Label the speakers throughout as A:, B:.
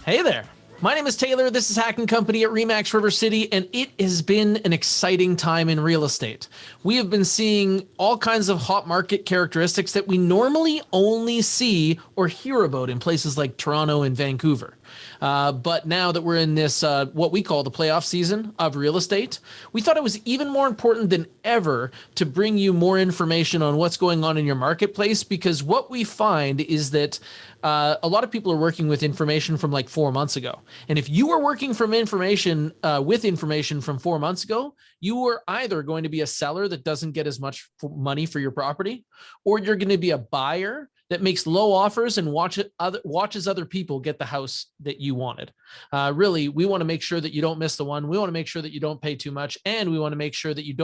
A: Hey there. My name is Taylor. This is Hack and Company at RE/MAX River City, and it has been an exciting time in real estate. We have been seeing all kinds of hot market characteristics that we normally only see or hear about in places like Toronto and Vancouver. But now that we're in this, what we call the playoff season of real estate, we thought it was even more important than ever to bring you more information on what's going on in your marketplace, because what we find is that a lot of people are working with information from like 4 months ago. And if you were working from information with information from 4 months ago, you are either going to be a seller that doesn't get as much money for your property, or you're going to be a buyer that makes low offers and watches other people get the house that you wanted. Really, we want to make sure that you don't miss the one. We want to make sure that you don't pay too much, and we want to make sure that you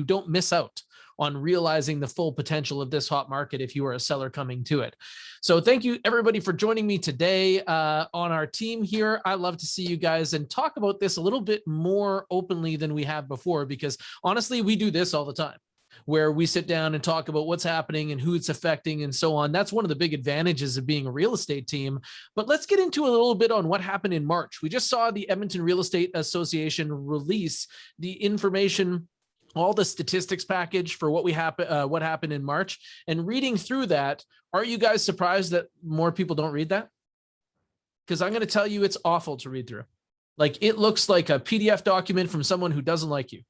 A: don't miss out on realizing the full potential of this hot market if you are a seller coming to it. So thank you everybody for joining me today on our team here. I love to see you guys and talk about this a little bit more openly than we have before, because honestly, we do this all the time, where we sit down and talk about what's happening and who it's affecting and so on. That's one of the big advantages of being a real estate team. But let's get into a little bit on what happened in March. We just saw the Edmonton Real Estate Association release the information, all the statistics package for what happened in March. And reading through that, are you guys surprised that more people don't read that? Because I'm going to tell you, it's awful to read through. Like, it looks like a PDF document from someone who doesn't like you.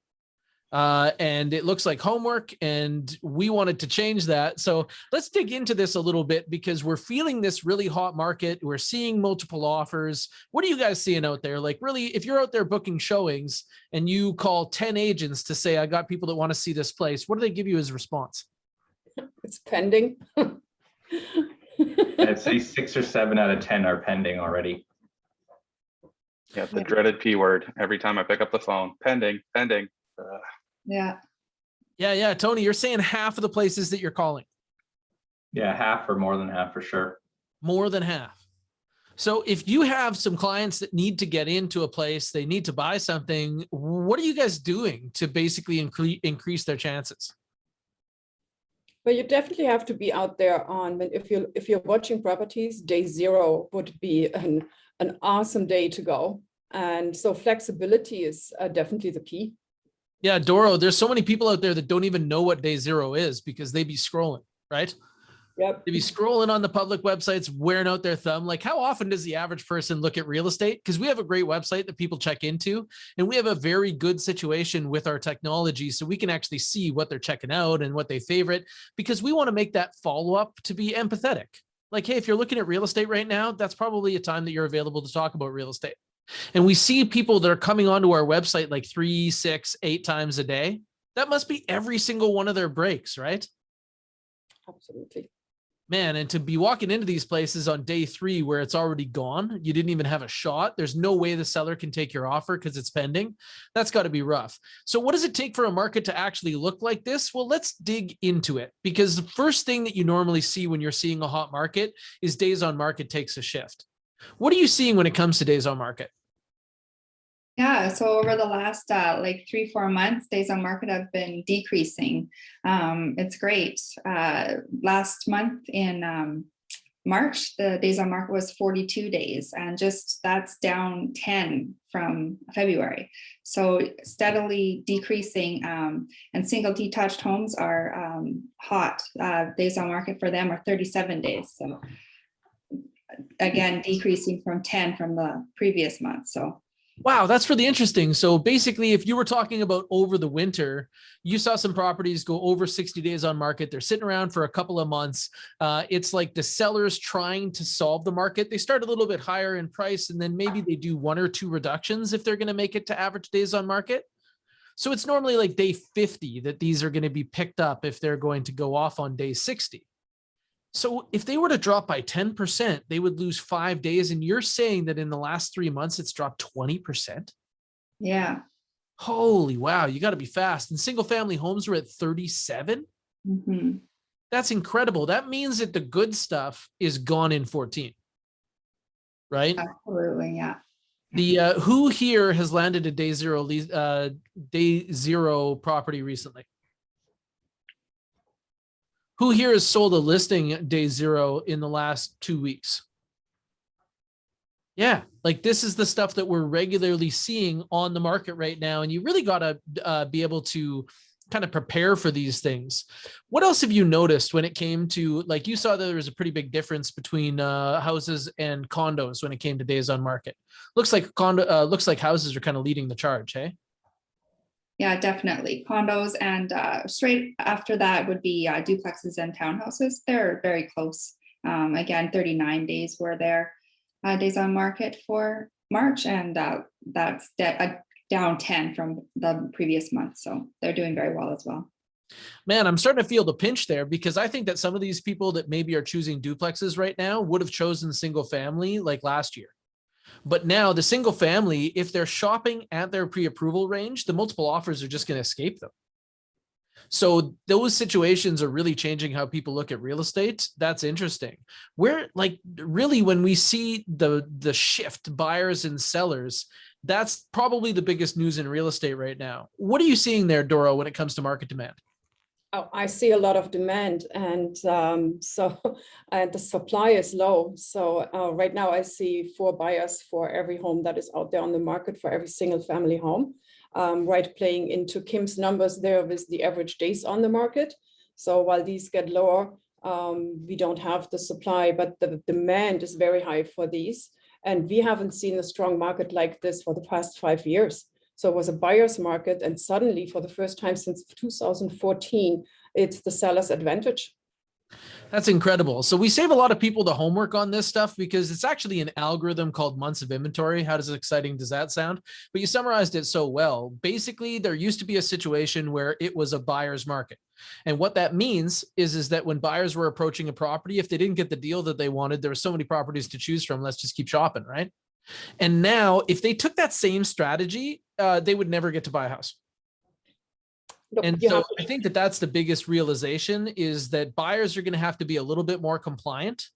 A: And it looks like homework, and we wanted to change that. So let's dig into this a little bit, because we're feeling this really hot market. We're seeing multiple offers. What are you guys seeing out there? Like, really, if you're out there booking showings and you call 10 agents to say, I got people that want to see this place, what do they give you as response?
B: It's pending.
C: I'd say 6 or 7 out of 10 are pending already.
D: Yeah, the dreaded P word. Every time I pick up the phone, pending.
B: Yeah.
A: Yeah. Tony, you're saying half of the places that you're calling.
C: Yeah, half or more than half for sure.
A: More than half. So if you have some clients that need to get into a place, they need to buy something, what are you guys doing to basically increase their chances?
B: But you definitely have to be out there on, if you're watching properties, day 0 would be an awesome day to go. And so flexibility is definitely the key.
A: Yeah, Doro, there's so many people out there that don't even know what day 0 is, because they be scrolling, right?
B: Yep.
A: They be scrolling on the public websites, wearing out their thumb. Like, how often does the average person look at real estate? Because we have a great website that people check into, and we have a very good situation with our technology, so we can actually see what they're checking out and what they favorite, because we want to make that follow-up to be empathetic. Like, hey, if you're looking at real estate right now, that's probably a time that you're available to talk about real estate. And we see people that are coming onto our website like 3, 6, 8 times a day. That must be every single one of their breaks, right?
B: Absolutely.
A: Man, and to be walking into these places on day 3 where it's already gone, you didn't even have a shot. There's no way the seller can take your offer because it's pending. That's got to be rough. So what does it take for a market to actually look like this? Well, let's dig into it, because the first thing that you normally see when you're seeing a hot market is days on market takes a shift. What are you seeing when it comes to days on market?
E: Yeah, so over the last like 3-4 months, days on market have been decreasing. It's great. Last month in March, the days on market was 42 days, and just that's down 10 from February. So steadily decreasing, and single detached homes are hot. Days on market for them are 37 days. So again, decreasing from 10 from the previous month. So
A: wow, that's really interesting. So basically, if you were talking about over the winter, you saw some properties go over 60 days on market. They're sitting around for a couple of months. It's like the sellers trying to solve the market. They start a little bit higher in price, and then maybe they do 1 or 2 reductions if they're going to make it to average days on market. So it's normally like day 50 that these are going to be picked up if they're going to go off on day 60. So if they were to drop by 10%, they would lose 5 days. And you're saying that in the last 3 months, it's dropped 20%?
E: yeah.
A: Holy wow, you got to be fast. And single family homes are at 37?
E: Mm-hmm.
A: That's incredible. That means that the good stuff is gone in 14, right?
E: Absolutely, yeah.
A: The who here has landed a day 0 property recently? Who here has sold a listing day 0 in the last 2 weeks? Yeah, like this is the stuff that we're regularly seeing on the market right now. And you really got to be able to kind of prepare for these things. What else have you noticed when it came to, like, you saw that there was a pretty big difference between houses and condos when it came to days on market? Looks like houses are kind of leading the charge, hey?
E: Yeah, definitely. Condos and straight after that would be duplexes and townhouses. They're very close. Again, 39 days were their days on market for March, and that's down 10 from the previous month. So they're doing very well as well.
A: Man, I'm starting to feel the pinch there, because I think that some of these people that maybe are choosing duplexes right now would have chosen single family like last year. But now the single family, if they're shopping at their pre-approval range, the multiple offers are just going to escape them. So those situations are really changing how people look at real estate. That's interesting. Where, like, really, when we see the shift, buyers and sellers, that's probably the biggest news in real estate right now. What are you seeing there, Doro, when it comes to market demand?
B: Oh, I see a lot of demand, and the supply is low. So right now I see 4 buyers for every home that is out there on the market, for every single family home. Right, playing into Kim's numbers there with the average days on the market. So while these get lower, we don't have the supply, but the demand is very high for these. And we haven't seen a strong market like this for the past 5 years. So it was a buyer's market, and suddenly, for the first time since 2014, it's the seller's advantage.
A: That's incredible. So we save a lot of people the homework on this stuff, because it's actually an algorithm called months of inventory. How exciting does that sound? But you summarized it so well. Basically, there used to be a situation where it was a buyer's market. And what that means is that when buyers were approaching a property, if they didn't get the deal that they wanted, there were so many properties to choose from. Let's just keep shopping, right? And now, if they took that same strategy, they would never get to buy a house.
B: Look,
A: And
B: you
A: so
B: have
A: I think that that's the biggest realization, is that buyers are going to have to be a little bit more compliant.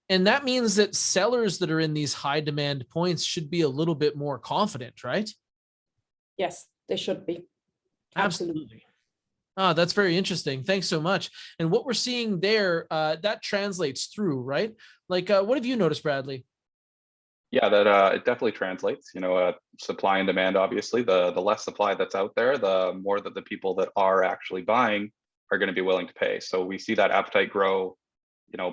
A: And that means that sellers that are in these high demand points should be a little bit more confident, right?
B: yes, they should be.
A: Absolutely. Ah, that's very interesting. Thanks so much. And what we're seeing there, that translates through, right? Like, what have you noticed, Bradley?
D: Yeah, that it definitely translates. Supply and demand. Obviously, the less supply that's out there, the more that the people that are actually buying are going to be willing to pay. So we see that appetite grow,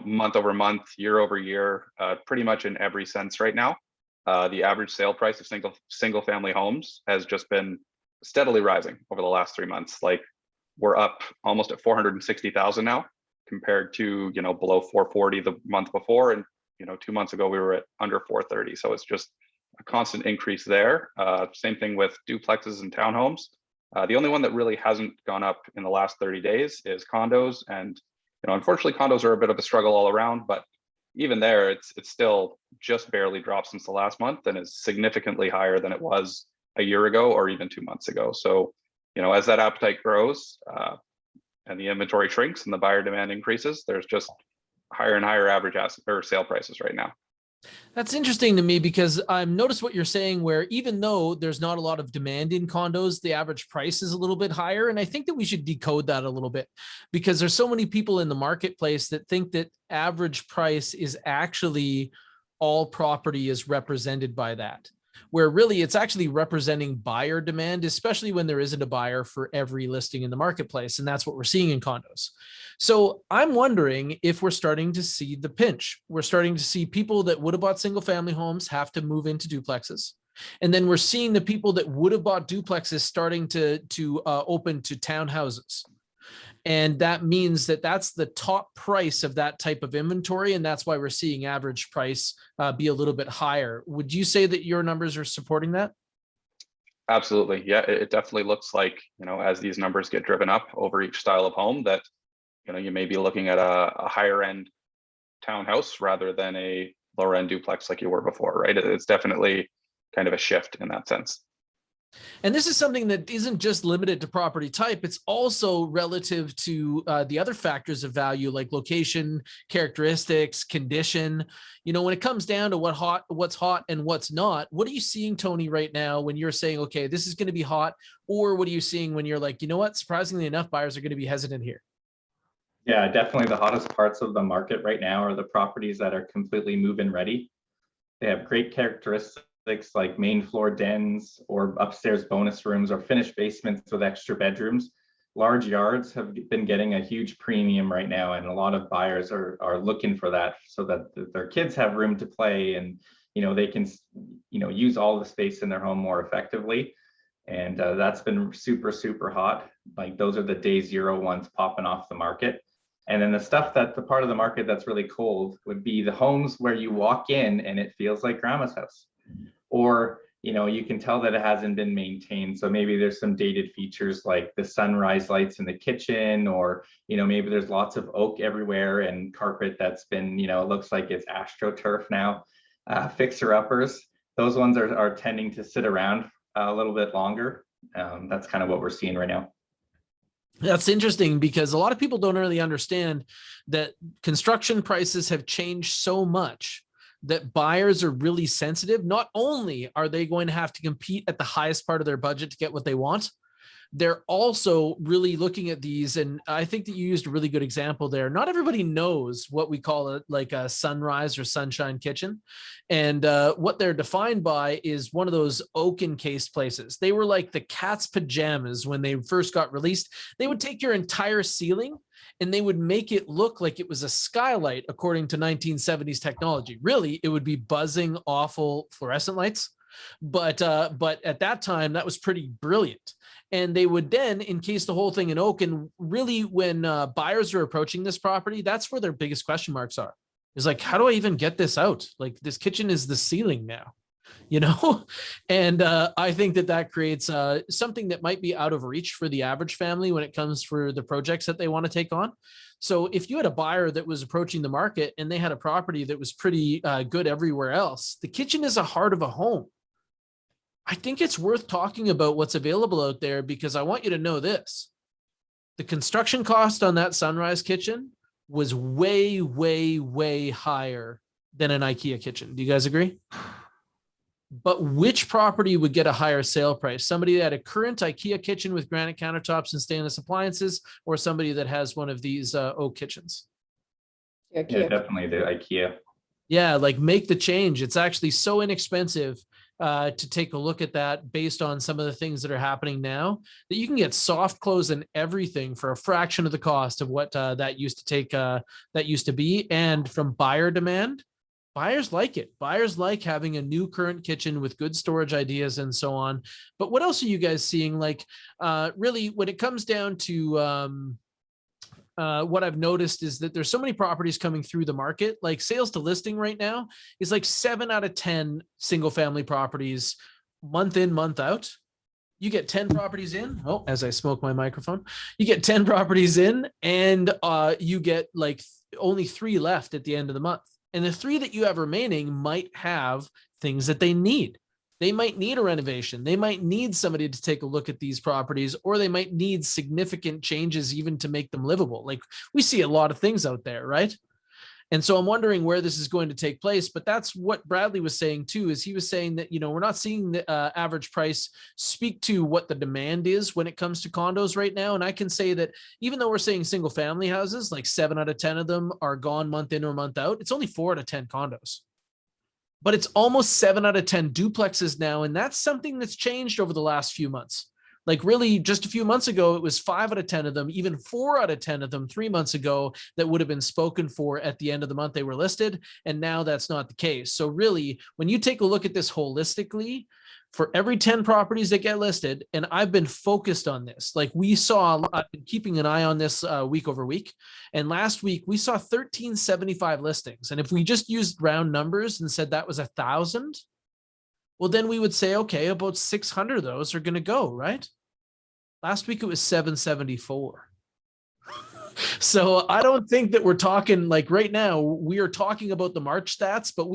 D: month over month, year over year, pretty much in every sense right now. The average sale price of single family homes has just been steadily rising over the last 3 months. Like, we're up almost at 460,000 now, compared to below 440 the month before, and 2 months ago we were at under 430. So it's just a constant increase there. Same thing with duplexes and townhomes. The only one that really hasn't gone up in the last 30 days is condos. And unfortunately, condos are a bit of a struggle all around, but even there, it's still just barely dropped since the last month, and is significantly higher than it was a year ago or even 2 months ago. So as that appetite grows and the inventory shrinks and the buyer demand increases, there's just higher and higher average asset or sale prices right now.
A: That's interesting to me, because I've noticed what you're saying, where even though there's not a lot of demand in condos, the average price is a little bit higher. And I think that we should decode that a little bit, because there's so many people in the marketplace that think that average price is actually all property is represented by that, where really it's actually representing buyer demand, especially when there isn't a buyer for every listing in the marketplace. And that's what we're seeing in condos. So I'm wondering if we're starting to see the pinch. We're starting to see people that would have bought single family homes have to move into duplexes. And then we're seeing the people that would have bought duplexes starting to open to townhouses. And that means that that's the top price of that type of inventory. And that's why we're seeing average price be a little bit higher. Would you say that your numbers are supporting that?
D: Absolutely. Yeah, it definitely looks like, as these numbers get driven up over each style of home, that, you may be looking at a higher end townhouse rather than a lower end duplex like you were before, right? It's definitely kind of a shift in that sense.
A: And this is something that isn't just limited to property type. It's also relative to the other factors of value, like location, characteristics, condition. When it comes down to what's hot and what's not, what are you seeing, Tony, right now when you're saying, okay, this is going to be hot? Or what are you seeing when you're like, you know what, surprisingly enough, buyers are going to be hesitant here?
C: Yeah, definitely the hottest parts of the market right now are the properties that are completely move-in ready. They have great characteristics like main floor dens or upstairs bonus rooms or finished basements with extra bedrooms. Large yards have been getting a huge premium right now, and a lot of buyers are looking for that so that their kids have room to play, and they can use all the space in their home more effectively. And that's been super hot. Like those are the day zero ones popping off the market. And then the part of the market that's really cold would be the homes where you walk in and it feels like grandma's house, or you can tell that it hasn't been maintained. So maybe there's some dated features like the sunrise lights in the kitchen, or maybe there's lots of oak everywhere and carpet that's been looks like it's astroturf now. Fixer uppers, those ones are tending to sit around a little bit longer. That's kind of what we're seeing right now.
A: That's interesting because a lot of people don't really understand that construction prices have changed so much that buyers are really sensitive. Not only are they going to have to compete at the highest part of their budget to get what they want, they're also really looking at these. And I think that you used a really good example there. Not everybody knows what we call it, like a sunrise or sunshine kitchen. And what they're defined by is one of those oak encased places. They were like the cat's pajamas when they first got released. They would take your entire ceiling and they would make it look like it was a skylight according to 1970s technology. Really, it would be buzzing, awful fluorescent lights. But at that time, that was pretty brilliant. And they would then encase the whole thing in oak. And really, when buyers are approaching this property, that's where their biggest question marks are. Is like, how do I even get this out? Like, this kitchen is the ceiling now, And I think that creates something that might be out of reach for the average family when it comes for the projects that they want to take on. So if you had a buyer that was approaching the market and they had a property that was pretty good everywhere else, the kitchen is a heart of a home. I think it's worth talking about what's available out there, because I want you to know this. The construction cost on that sunrise kitchen was way higher than an IKEA kitchen. Do you guys agree? But which property would get a higher sale price? Somebody that had a current IKEA kitchen with granite countertops and stainless appliances, or somebody that has one of these oak kitchens?
C: Yeah, definitely the IKEA.
A: Yeah, like make the change. It's actually so inexpensive to take a look at that based on some of the things that are happening now, that you can get soft close and everything for a fraction of the cost of what that used to be. And from buyer demand, buyers like it. Buyers like having a new current kitchen with good storage ideas and so on. But what else are you guys seeing? Like really, when it comes down to what I've noticed is that there's so many properties coming through the market. Like sales to listing right now is like 7 out of 10 single family properties, month in, month out. You get 10 properties in. Oh, as I smoke my microphone, you get 10 properties in, and you get like only 3 left at the end of the month. And the 3 that you have remaining might have things that they need. They might need a renovation. They might need somebody to take a look at these properties, or they might need significant changes even to make them livable. Like we see a lot of things out there, right? And so I'm wondering where this is going to take place. But that's what Bradley was saying too, is he was saying that, we're not seeing the average price speak to what the demand is when it comes to condos right now. And I can say that even though we're saying single family houses, like 7 out of 10 of them are gone month in or month out, it's only 4 out of 10 condos. But it's almost 7 out of 10 duplexes now. And that's something that's changed over the last few months. Like really just a few months ago, it was 5 out of 10 of them, even 4 out of 10 of them 3 months ago that would have been spoken for at the end of the month they were listed. And now that's not the case. So really, when you take a look at this holistically, for every 10 properties that get listed, and I've been focused on this, like I've been keeping an eye on this week over week. And last week we saw 1375 listings. And if we just used round numbers and said that was 1,000, well, then we would say, okay, about 600 of those are going to go, right? Last week it was 774. So I don't think that we're talking like right now, we are talking about the March stats, but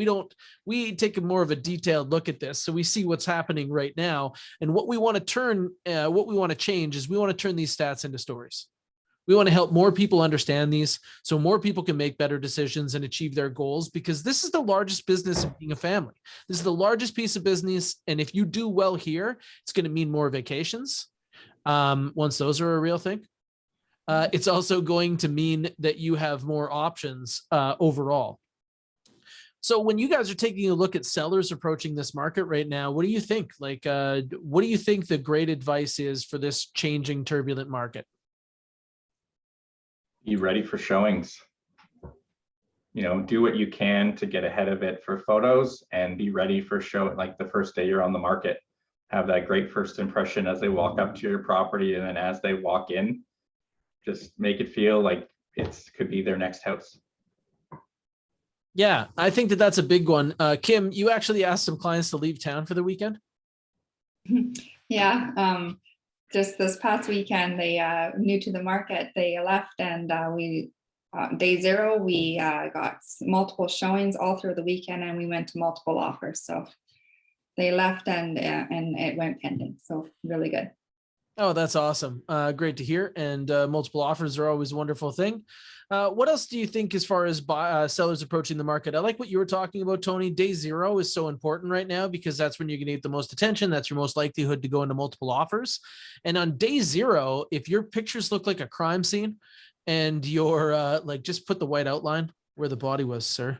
A: we take a more of a detailed look at this. So we see what's happening right now. And what we want to change is we want to turn these stats into stories. We want to help more people understand these so more people can make better decisions and achieve their goals, because this is the largest business of being a family. This is the largest piece of business. And if you do well here, it's going to mean more vacations. Once those are a real thing. It's also going to mean that you have more options overall. So when you guys are taking a look at sellers approaching this market right now, what do you think? Like, what do you think the great advice is for this changing turbulent market?
C: Be ready for showings. You know, do what you can to get ahead of it for photos and be ready for show like the first day you're on the market. Have that great first impression as they walk up to your property, and then as they walk in, just make it feel like it's could be their next house.
A: Yeah, I think that that's a big one. Kim, you actually asked some clients to leave town for the weekend?
E: Yeah, just this past weekend, they new to the market, they left, and we day zero, we got multiple showings all through the weekend, and we went to multiple offers. So they left, and it went pending. So really good.
A: Oh, that's awesome. Great to hear. And multiple offers are always a wonderful thing. What else do you think as far as sellers approaching the market? I like what you were talking about, Tony. Day zero is so important right now because that's when you're going to get the most attention. That's your most likelihood to go into multiple offers. And on day zero, if your pictures look like a crime scene and you're like, just put the white outline where the body was, sir.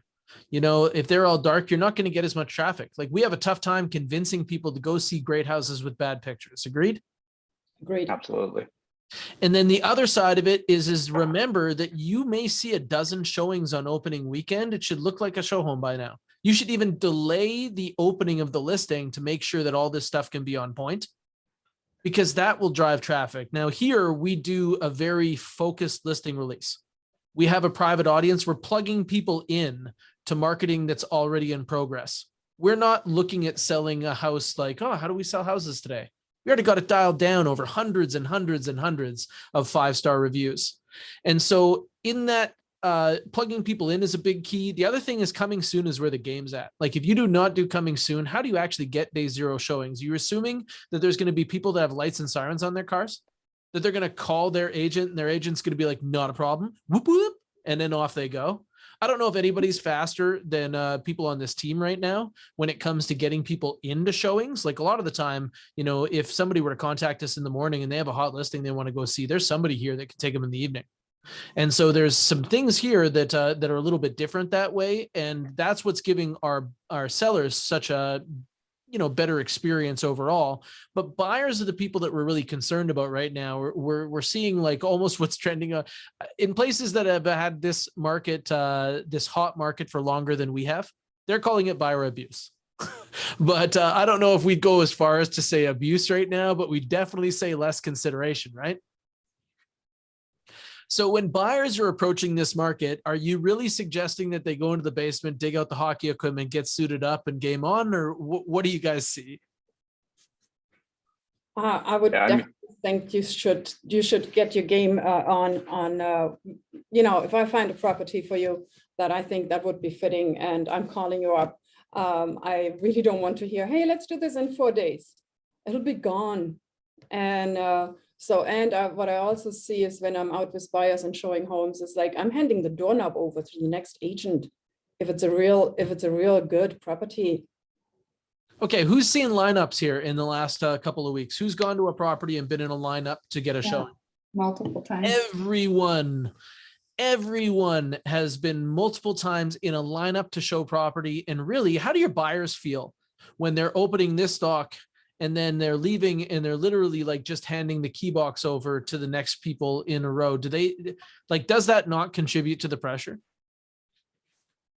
A: You know, if they're all dark, you're not going to get as much traffic. Like, we have a tough time convincing people to go see great houses with bad pictures. Agreed?
B: Great.
D: Absolutely.
A: And then the other side of it is remember that you may see a dozen showings on opening weekend. It should look like a show home by now. You should even delay the opening of the listing to make sure that all this stuff can be on point, because that will drive traffic. Now here we do a very focused listing release. We have a private audience. We're plugging people in to marketing that's already in progress. We're not looking at selling a house like, oh, how do we sell houses today? We already got it dialed down over hundreds and hundreds and hundreds of 5-star reviews. And so in that, plugging people in is a big key. The other thing is coming soon is where the game's at. Like, if you do not do coming soon, how do you actually get day zero showings? You're assuming that there's going to be people that have lights and sirens on their cars, that they're going to call their agent and their agent's going to be like, not a problem, whoop, whoop, and then off they go. I don't know if anybody's faster than people on this team right now when it comes to getting people into showings. Like, a lot of the time, you know, if somebody were to contact us in the morning and they have a hot listing they want to go see, there's somebody here that can take them in the evening. And so there's some things here that that are a little bit different that way. And that's what's giving our sellers such a, you know, better experience overall. But buyers are the people that we're really concerned about right now. We're seeing like almost what's trending in places that have had this market, this hot market for longer than we have. They're calling it buyer abuse. But I don't know if we'd go as far as to say abuse right now, but we definitely say less consideration, right? So when buyers are approaching this market, are you really suggesting that they go into the basement, dig out the hockey equipment, get suited up and game on, or what do you guys see?
B: I would definitely think you should get your game on you know, if I find a property for you that I think that would be fitting and I'm calling you up, I really don't want to hear, hey, let's do this in 4 days. It'll be gone. And what I also see is when I'm out with buyers and showing homes, is like I'm handing the doorknob over to the next agent if it's a real good property.
A: Okay, who's seen lineups here in the last couple of weeks? Who's gone to a property and been in a lineup to get a showing?
E: Multiple times.
A: Everyone has been multiple times in a lineup to show property. And really, how do your buyers feel when they're opening this stock and then they're leaving and they're literally like just handing the key box over to the next people in a row? Do they like, does that not contribute to the pressure?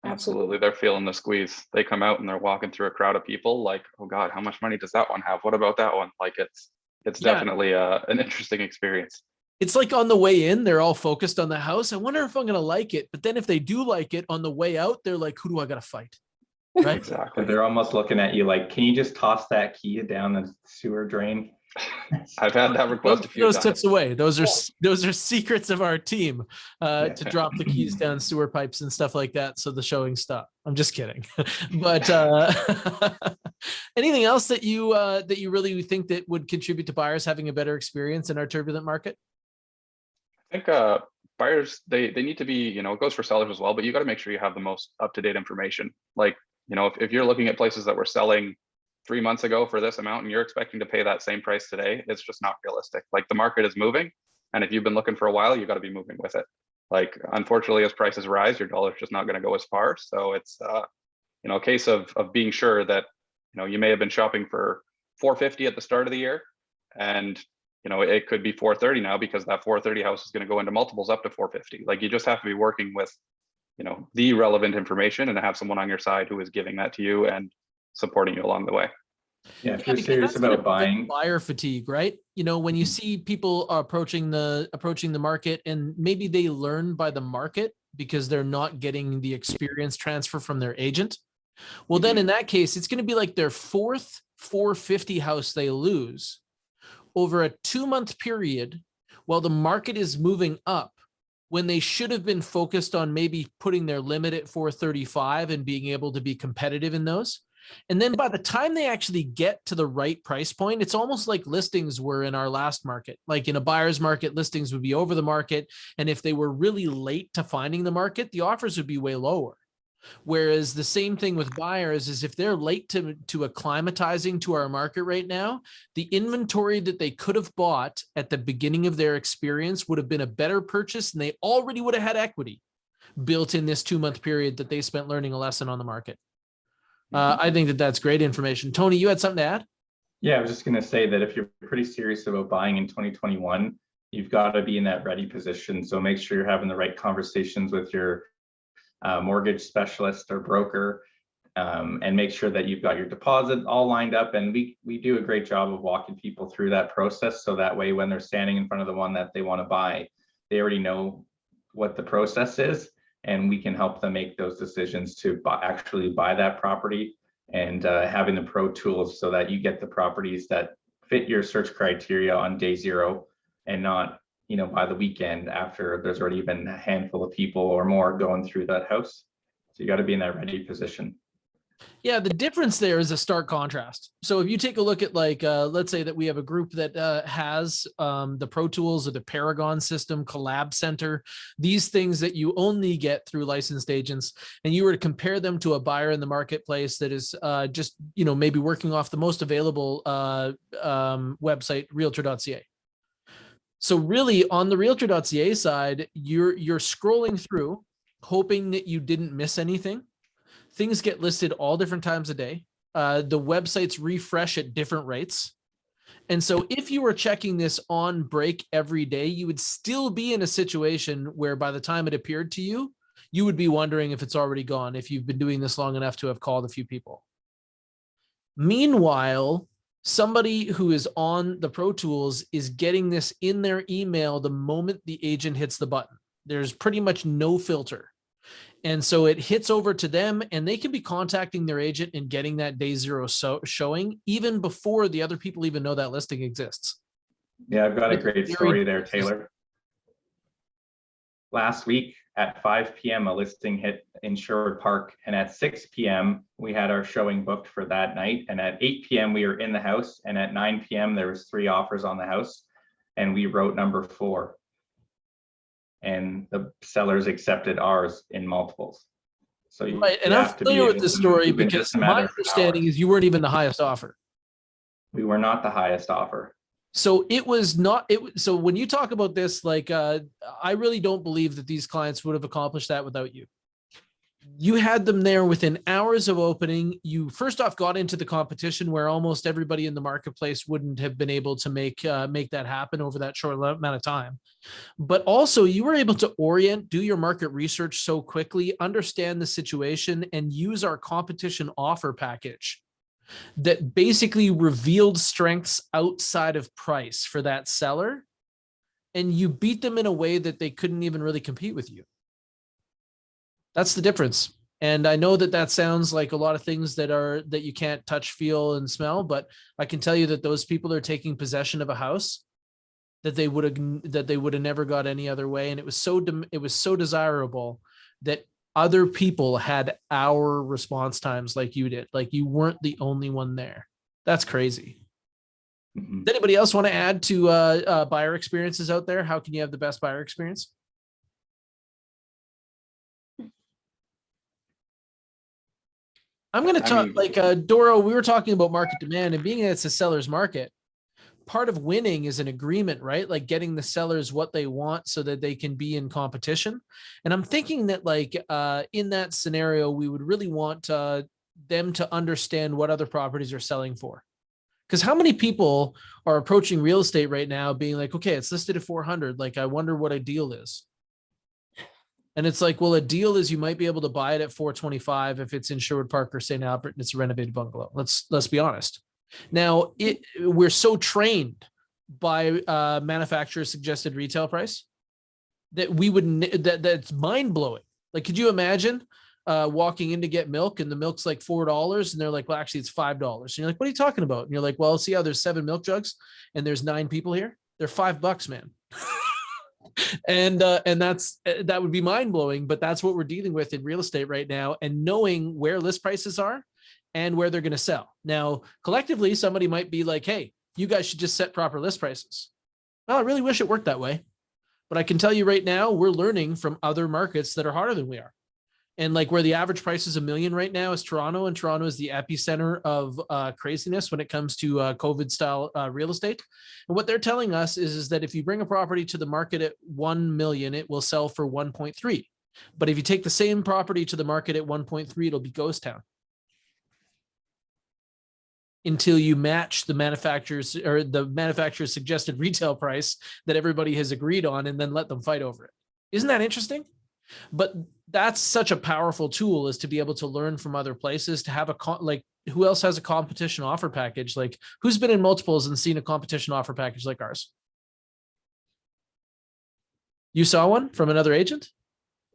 D: Absolutely. They're feeling the squeeze. They come out and they're walking through a crowd of people like, oh God, how much money does that one have? What about that one? Like, it's definitely an interesting experience.
A: It's like on the way in, they're all focused on the house. I wonder if I'm going to like it. But then if they do like it, on the way out, they're like, who do I got to fight? Right?
D: Exactly.
C: They're almost looking at you like, can you just toss that key down the sewer drain?
D: I've had that request a few
A: those
D: times.
A: tips away. Those are secrets of our team to drop the keys down sewer pipes and stuff like that. So the showing stop. I'm just kidding. But anything else that you really think that would contribute to buyers having a better experience in our turbulent market?
D: I think buyers, they need to be, you know, it goes for sellers as well, but you got to make sure you have the most up-to-date information. Like, you know, if you're looking at places that were selling 3 months ago for this amount and you're expecting to pay that same price today, it's just not realistic. Like, the market is moving, and if you've been looking for a while, you got to be moving with it. Like, unfortunately, as prices rise, your dollar's just not going to go as far. So it's a case of being sure that, you may have been shopping for 450 at the start of the year, and it could be 430 now because that 430 house is going to go into multiples up to 450. Like, you just have to be working with, the relevant information and have someone on your side who is giving that to you and supporting you along the way.
C: Yeah, if
A: Yeah,
C: you're
A: because
C: serious
A: that's gonna
C: about
A: prevent
C: buying,
A: buyer fatigue, right? When you see people approaching the market, and maybe they learn by the market because they're not getting the experience transfer from their agent. Well, then in that case, it's going to be like their fourth 450 house they lose over a 2-month period while the market is moving up, when they should have been focused on maybe putting their limit at 435 and being able to be competitive in those. And then by the time they actually get to the right price point, it's almost like listings were in our last market. Like in a buyer's market, listings would be over the market. And if they were really late to finding the market, the offers would be way lower. Whereas the same thing with buyers is if they're late to acclimatizing to our market right now, the inventory that they could have bought at the beginning of their experience would have been a better purchase, and they already would have had equity built in this 2-month period that they spent learning a lesson on the market. I think that that's great information. Tony, you had something to add?
C: yeah, I was just going to say that if you're pretty serious about buying in 2021, you've got to be in that ready position. So make sure you're having the right conversations with your mortgage specialist or broker, and make sure that you've got your deposit all lined up. And we do a great job of walking people through that process. So that way, when they're standing in front of the one that they want to buy, they already know what the process is, and we can help them make those decisions to actually buy that property, and having the pro tools so that you get the properties that fit your search criteria on day 0, and not by the weekend after there's already been a handful of people or more going through that house. So you got to be in that ready position.
A: Yeah, the difference there is a stark contrast. So if you take a look at let's say that we have a group that has the Pro Tools or the Paragon system, Collab Center, these things that you only get through licensed agents, and you were to compare them to a buyer in the marketplace that is just, maybe working off the most available website, realtor.ca. So really on the realtor.ca side, you're scrolling through hoping that you didn't miss anything. Things get listed all different times a day. The websites refresh at different rates. And so if you were checking this on break every day, you would still be in a situation where by the time it appeared to you, you would be wondering if it's already gone, if you've been doing this long enough to have called a few people. Meanwhile, somebody who is on the Pro Tools is getting this in their email the moment the agent hits the button. There's pretty much no filter. And so it hits over to them, and they can be contacting their agent and getting that day 0 showing even before the other people even know that listing exists.
C: Yeah, I've got a great story there, Taylor. Last week at 5 p.m., a listing hit in Sherwood Park, and at 6 p.m., we had our showing booked for that night. And at 8 p.m., we were in the house, and at 9 p.m., there was 3 offers on the house, and we wrote number 4. And the sellers accepted ours in multiples. So
A: right, and I'm familiar with this story because my understanding is you weren't even the highest offer.
C: We were not the highest offer.
A: So it was not. So when you talk about this, I really don't believe that these clients would have accomplished that without you. You had them there within hours of opening. You first off got into the competition where almost everybody in the marketplace wouldn't have been able to make that happen over that short amount of time. But also you were able to do your market research so quickly, understand the situation, and use our competition offer package that basically revealed strengths outside of price for that seller. And you beat them in a way that they couldn't even really compete with you. That's the difference. And I know that sounds like a lot of things that you can't touch, feel, and smell, but I can tell you that those people are taking possession of a house that they would have never got any other way. And it was so desirable that other people had our response times like you did. Like you weren't the only one there. That's crazy. Mm-hmm. Does anybody else want to add to buyer experiences out there? How can you have the best buyer experience? I'm going to talk Doro, we were talking about market demand and being that it's a seller's market. part of winning is an agreement, right? Like getting the sellers what they want so that they can be in competition. And I'm thinking that like in that scenario, we would really want them to understand what other properties are selling for. Because how many people are approaching real estate right now being like, okay, it's listed at 400. Like, I wonder what a deal is. And it's like, well, a deal is you might be able to buy it at 425 if it's in Sherwood Park or St. Albert and it's a renovated bungalow. Let's be honest. Now, we're so trained by manufacturer's suggested retail price that that's mind blowing. Like, could you imagine walking in to get milk and the milk's like $4 and they're like, well, actually it's $5. And you're like, what are you talking about? And you're like, well, see how there's 7 milk jugs and there's 9 people here. They're $5, man. And that would be mind blowing, but that's what we're dealing with in real estate right now, and knowing where list prices are and where they're going to sell. Now, collectively, somebody might be like, hey, you guys should just set proper list prices. Well, I really wish it worked that way, but I can tell you right now, we're learning from other markets that are harder than we are. And like where the average price is $1 million right now is Toronto, and Toronto is the epicenter of craziness when it comes to COVID style real estate. And what they're telling us is that if you bring a property to the market at 1 million, it will sell for 1.3. But if you take the same property to the market at 1.3, it'll be ghost town until you match the manufacturer's suggested retail price that everybody has agreed on, and then let them fight over it. Isn't that interesting? But that's such a powerful tool, is to be able to learn from other places, to have like who else has a competition offer package? Like, who's been in multiples and seen a competition offer package like ours? You saw one from another agent?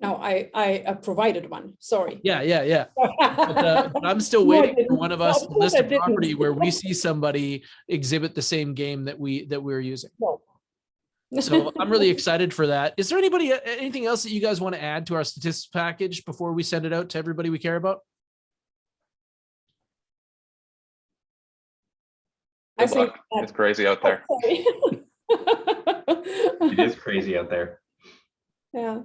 B: No, I provided one. Sorry.
A: Yeah. But I'm still waiting for one of us to list a property where we see somebody exhibit the same game that we're using.
B: No.
A: So I'm really excited for that. Is there anything else that you guys want to add to our statistics package before we send it out to everybody we care about?
B: I think
D: it's crazy out there.
C: It is crazy out there.
B: Yeah.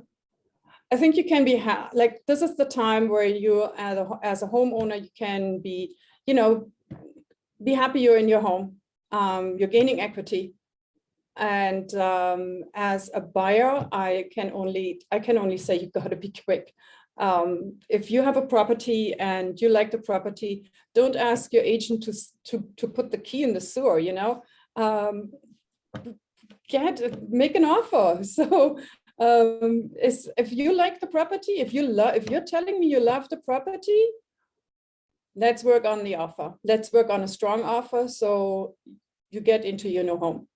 B: I think you can be like, this is the time where you as a homeowner, you can be, be happy you're in your home. You're gaining equity. And as a buyer, I can only say you've got to be quick. If you have a property and you like the property, don't ask your agent to put the key in the sewer. Make an offer. So if you like the property, if you're telling me you love the property, let's work on the offer. Let's work on a strong offer so you get into your new home.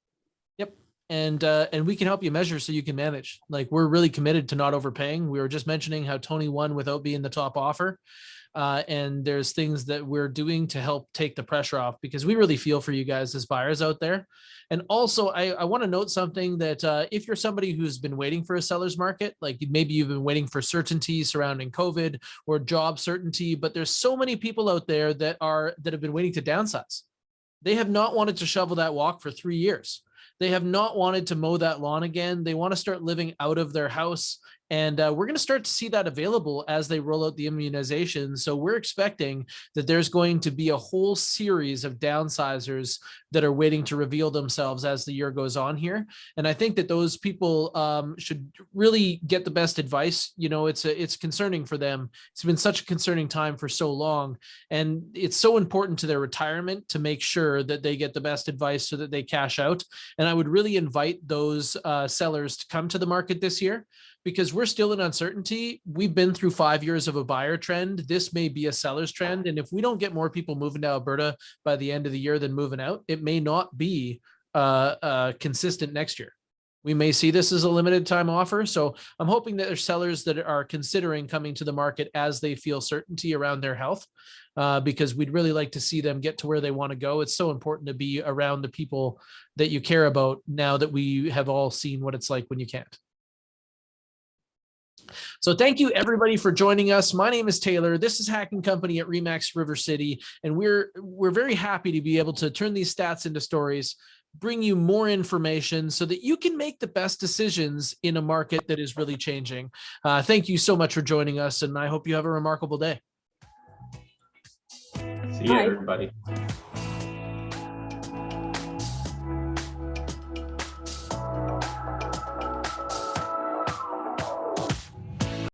A: And we can help you measure so you can manage. Like, we're really committed to not overpaying. We were just mentioning how Tony won without being the top offer. And there's things that we're doing to help take the pressure off, because we really feel for you guys as buyers out there. And also, I want to note something that if you're somebody who's been waiting for a seller's market, like maybe you've been waiting for certainty surrounding COVID or job certainty, but there's so many people out there that have been waiting to downsize. They have not wanted to shovel that walk for 3 years. They have not wanted to mow that lawn again. They want to start living out of their house. And we're going to start to see that available as they roll out the immunization. So we're expecting that there's going to be a whole series of downsizers that are waiting to reveal themselves as the year goes on here. And I think that those people should really get the best advice. It's concerning for them. It's been such a concerning time for so long. And it's so important to their retirement to make sure that they get the best advice so that they cash out. And I would really invite those sellers to come to the market this year, because we're still in uncertainty. We've been through 5 years of a buyer trend. This may be a seller's trend. And if we don't get more people moving to Alberta by the end of the year than moving out, it may not be consistent next year. We may see this as a limited time offer. So I'm hoping that there's sellers that are considering coming to the market as they feel certainty around their health, because we'd really like to see them get to where they want to go. It's so important to be around the people that you care about now that we have all seen what it's like when you can't. So thank you everybody for joining us. My name is Taylor. This is HACK&Co at RE/MAX River City. And we're very happy to be able to turn these stats into stories, bring you more information so that you can make the best decisions in a market that is really changing. Thank you so much for joining us, and I hope you have a remarkable day.
C: See you, everybody.